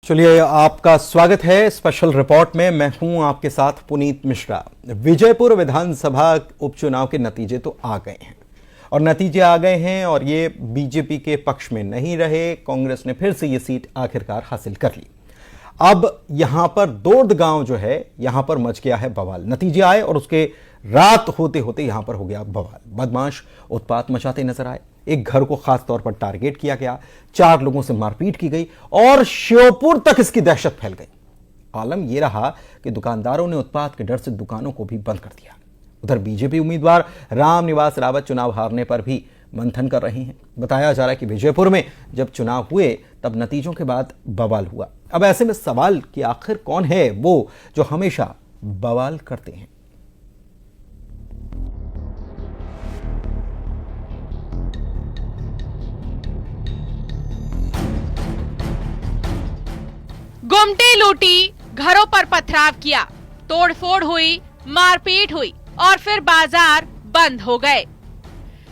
चलिए, आपका स्वागत है स्पेशल रिपोर्ट में। मैं हूं आपके साथ पुनीत मिश्रा। विजयपुर विधानसभा उपचुनाव के नतीजे तो आ गए हैं और नतीजे आ गए हैं और ये बीजेपी के पक्ष में नहीं रहे। कांग्रेस ने फिर से ये सीट आखिरकार हासिल कर ली। अब यहां पर दोर्द गांव जो है, यहां पर मच गया है बवाल। नतीजे आए और उसके रात होते होते यहां पर हो गया बवाल। बदमाश उत्पात मचाते नजर आए। एक घर को खास तौर पर टारगेट किया गया, 4 लोगों से मारपीट की गई और श्योपुर तक इसकी दहशत फैल गई। आलम यह रहा कि दुकानदारों ने उत्पात के डर से दुकानों को भी बंद कर दिया। उधर बीजेपी उम्मीदवार रामनिवास रावत चुनाव हारने पर भी मंथन कर रहे हैं। बताया जा रहा है कि विजयपुर में जब चुनाव हुए तब नतीजों के बाद बवाल हुआ। अब ऐसे में सवाल कि आखिर कौन है वो जो हमेशा बवाल करते हैं। गुमटी लूटी, घरों पर पथराव किया, तोड़फोड़ हुई, मारपीट हुई और फिर बाजार बंद हो गए।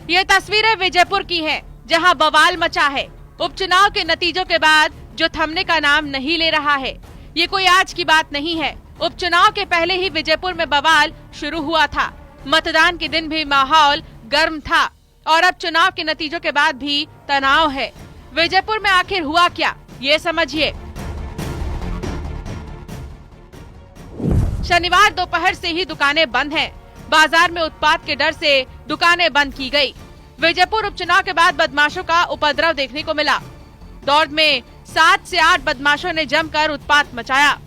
ये तस्वीरें विजयपुर की हैं, जहां बवाल मचा है। उपचुनाव के नतीजों के बाद जो थमने का नाम नहीं ले रहा है। ये कोई आज की बात नहीं है। उपचुनाव के पहले ही विजयपुर में बवाल शुरू हुआ था। मतदान के दिन भी माहौल गर्म था और अब चुनाव के नतीजों के बाद भी तनाव है। विजयपुर में आखिर हुआ क्या, ये समझिए। शनिवार दोपहर से ही दुकानें बंद हैं। बाजार में उत्पात के डर से दुकानें बंद की गई। विजयपुर उपचुनाव के बाद बदमाशों का उपद्रव देखने को मिला। दौड़ में 7 से 8 बदमाशों ने जमकर उत्पात मचाया।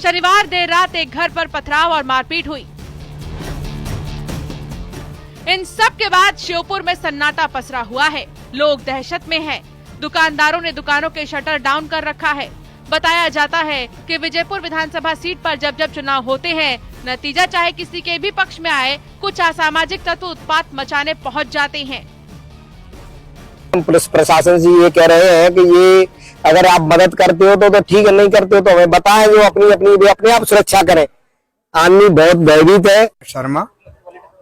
शनिवार देर रात एक घर पर पथराव और मारपीट हुई। इन सब के बाद श्योपुर में सन्नाटा पसरा हुआ है। लोग दहशत में हैं। दुकानदारों ने दुकानों के शटर डाउन कर रखा है। बताया जाता है कि विजयपुर विधानसभा सीट पर जब जब चुनाव होते हैं, नतीजा चाहे किसी के भी पक्ष में आए, कुछ असामाजिक तत्व उत्पात मचाने पहुंच जाते हैं। पुलिस प्रशासन से ये कह रहे हैं कि ये अगर आप मदद करते हो तो ठीक है, नहीं करते हो तो हमें बताएं, जो अपने आप सुरक्षा करें। आदमी बहुत भयभीत है। शर्मा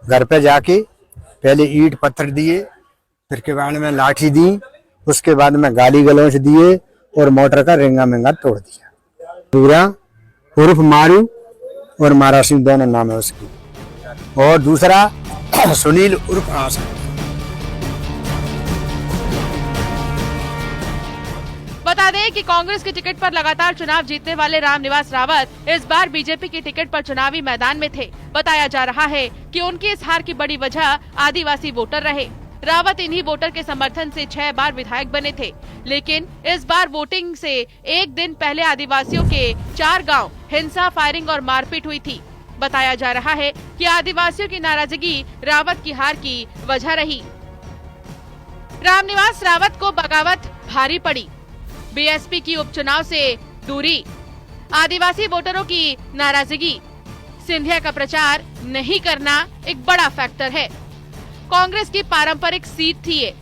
घर पे जाके पहले ईंट पत्थर दिए, फिर के बाद में लाठी दी, उसके बाद में गाली गलौज दिए और मोटर का रिंगा मिंगा तोड़ दिया। पूरा उर्फ मारू और मारा सिंह दोनों नाम है उसकी, और दूसरा सुनील उर्फ आशा। बता दें कि कांग्रेस की टिकट पर लगातार चुनाव जीतने वाले रामनिवास रावत इस बार बीजेपी की टिकट पर चुनावी मैदान में थे। बताया जा रहा है कि उनकी इस हार की बड़ी वजह आदिवासी वोटर रहे। रावत इन्हीं वोटर के समर्थन से 6 बार विधायक बने थे, लेकिन इस बार वोटिंग से एक दिन पहले आदिवासियों के 4 गांव हिंसा, फायरिंग और मारपीट हुई थी। बताया जा रहा है कि आदिवासियों की नाराजगी रावत की हार की वजह रही। रामनिवास रावत को बगावत भारी पड़ी। बीएसपी की उपचुनाव से दूरी, आदिवासी वोटरों की नाराजगी, सिंधिया का प्रचार नहीं करना एक बड़ा फैक्टर है। कांग्रेस की पारंपरिक सीट थी ये।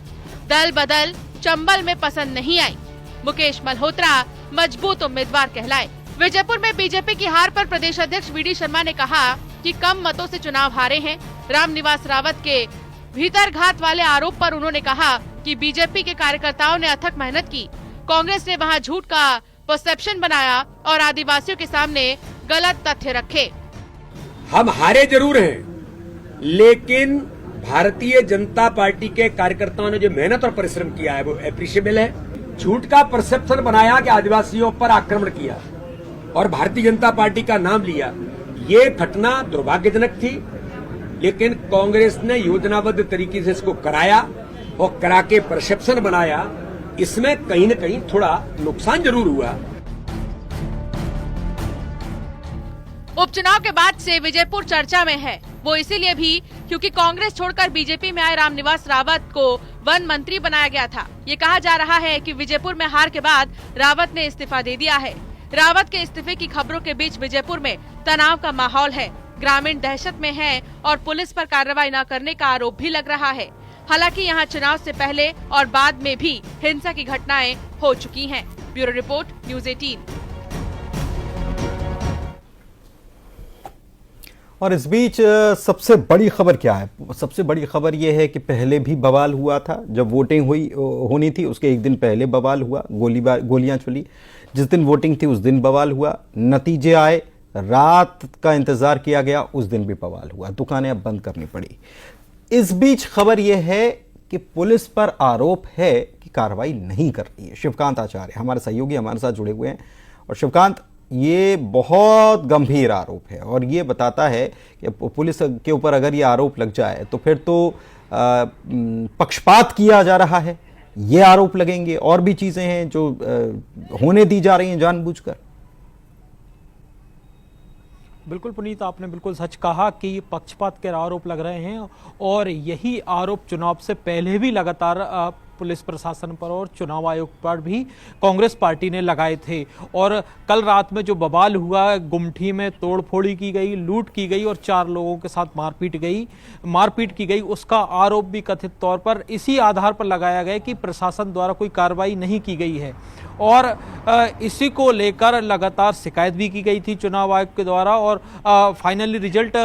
दल बदल चंबल में पसंद नहीं आई। मुकेश मल्होत्रा मजबूत उम्मीदवार कहलाए। विजयपुर में बीजेपी की हार पर प्रदेश अध्यक्ष वीडी शर्मा ने कहा कि कम मतों से चुनाव हारे हैं। रामनिवास रावत के भीतरघात वाले आरोप पर उन्होंने कहा कि बीजेपी के कार्यकर्ताओं ने अथक मेहनत की। कांग्रेस ने वहां झूठ का परसेप्शन बनाया और आदिवासियों के सामने गलत तथ्य रखे। हम हारे जरूर हैं, लेकिन भारतीय जनता पार्टी के कार्यकर्ताओं ने जो मेहनत और परिश्रम किया है वो एप्रिशिएबल है। झूठ का परसेप्शन बनाया कि आदिवासियों पर आक्रमण किया और भारतीय जनता पार्टी का नाम लिया, ये घटना दुर्भाग्यजनक थी। लेकिन कांग्रेस ने योजनाबद्ध तरीके से इसको कराया और करा के परसेप्शन बनाया। इसमें कहीं न कहीं थोड़ा नुकसान जरूर हुआ। उपचुनाव के बाद से विजयपुर चर्चा में है। वो इसीलिए भी क्योंकि कांग्रेस छोड़कर बीजेपी में आए रामनिवास रावत को वन मंत्री बनाया गया था। ये कहा जा रहा है कि विजयपुर में हार के बाद रावत ने इस्तीफा दे दिया है। रावत के इस्तीफे की खबरों के बीच विजयपुर में तनाव का माहौल है। ग्रामीण दहशत में हैं और पुलिस पर कार्रवाई न करने का आरोप भी लग रहा है। हालांकि यहां चुनाव से पहले और बाद में भी हिंसा की घटनाएं हो चुकी हैं। Bureau report, news 18। और इस बीच सबसे बड़ी खबर क्या है? सबसे बड़ी खबर यह है कि पहले भी बवाल हुआ था, जब वोटिंग होनी थी उसके एक दिन पहले बवाल हुआ, गोलियां चली। जिस दिन वोटिंग थी उस दिन बवाल हुआ, नतीजे आए, रात का इंतजार किया गया, उस दिन भी बवाल हुआ, दुकानें अब बंद करनी पड़ी। इस बीच खबर यह है कि पुलिस पर आरोप है कि कार्रवाई नहीं कर रही है। शिवकांत आचार्य हमारे सहयोगी हमारे साथ जुड़े हुए हैं। और शिवकांत, ये बहुत गंभीर आरोप है और ये बताता है कि पुलिस के ऊपर अगर ये आरोप लग जाए तो फिर तो पक्षपात किया जा रहा है, ये आरोप लगेंगे। और भी चीजें हैं जो होने दी जा रही हैं जानबूझकर। बिल्कुल पुनीत, आपने बिल्कुल सच कहा कि पक्षपात के आरोप लग रहे हैं और यही आरोप चुनाव से पहले भी लगातार पुलिस प्रशासन पर और चुनाव आयोग पर भी कांग्रेस पार्टी ने लगाए थे। और कल रात में जो बवाल हुआ, गुमठी में तोड़फोड़ी की गई, लूट की गई और 4 लोगों के साथ मारपीट की गई, उसका आरोप भी कथित तौर पर इसी आधार पर लगाया गया कि प्रशासन द्वारा कोई कार्रवाई नहीं की गई है। और इसी को लेकर लगातार शिकायत भी की गई थी चुनाव आयोग के द्वारा। और फाइनली रिजल्ट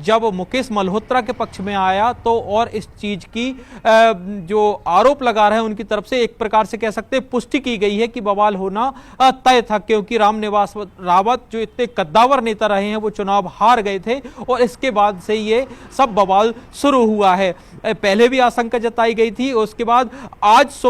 जब मुकेश मल्होत्रा के पक्ष में आया तो और इस चीज की जो आरोप लगा रहे हैं उनकी तरफ से एक प्रकार से कह सकते हैं पुष्टि की गई है कि बवाल होना तय था, क्योंकि रामनिवास रावत जो इतने कद्दावर नेता रहे हैं वो चुनाव हार गए थे और इसके बाद से ये सब बवाल शुरू हुआ है। पहले भी आशंका जताई गई थी, उसके बाद आज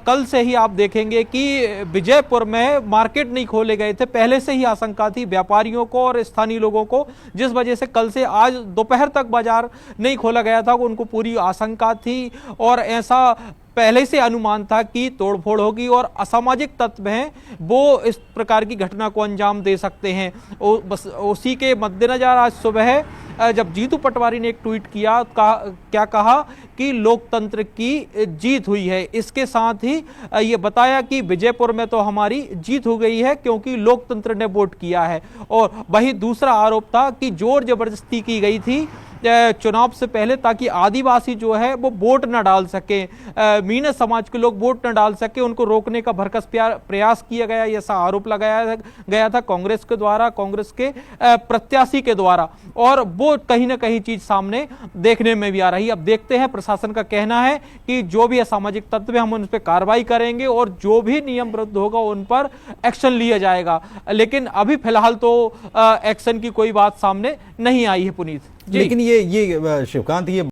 कल से ही आप देखेंगे कि विजयपुर में मार्केट नहीं खोले गए थे। पहले से ही आशंका थी व्यापारियों को और स्थानीय लोगों को, जिस वजह से कल से आज दोपहर तक बाजार नहीं खोला गया था, उनको पूरी आशंका थी और ऐसा पहले से अनुमान था कि तोड़फोड़ होगी और असामाजिक तत्व हैं वो इस प्रकार की घटना को अंजाम दे सकते हैं। बस उसी के मद्देनजर आज सुबह जब जीतू पटवारी ने एक ट्वीट किया, क्या कहा कि लोकतंत्र की जीत हुई है। इसके साथ ही ये बताया कि विजयपुर में तो हमारी जीत हो गई है क्योंकि लोकतंत्र ने वोट किया है। और वही दूसरा आरोप था कि जोर जबरदस्ती की गई थी चुनाव से पहले ताकि आदिवासी जो है वो वोट न डाल सके, मीणा समाज के लोग वोट न डाल सके, उनको रोकने का भरकस प्रयास किया गया, ऐसा आरोप लगाया गया था कांग्रेस के द्वारा, कांग्रेस के प्रत्याशी के द्वारा। और वो कहीं ना कहीं चीज सामने देखने में भी आ रही है। अब देखते हैं, प्रशासन का कहना है कि जो भी असामाजिक तत्व है हम उन पर कार्रवाई करेंगे और जो भी नियम विरुद्ध होगा उन पर एक्शन लिया जाएगा। लेकिन अभी फिलहाल तो एक्शन की कोई बात सामने नहीं आई है पुनीत। लेकिन ये शिवकांत, ये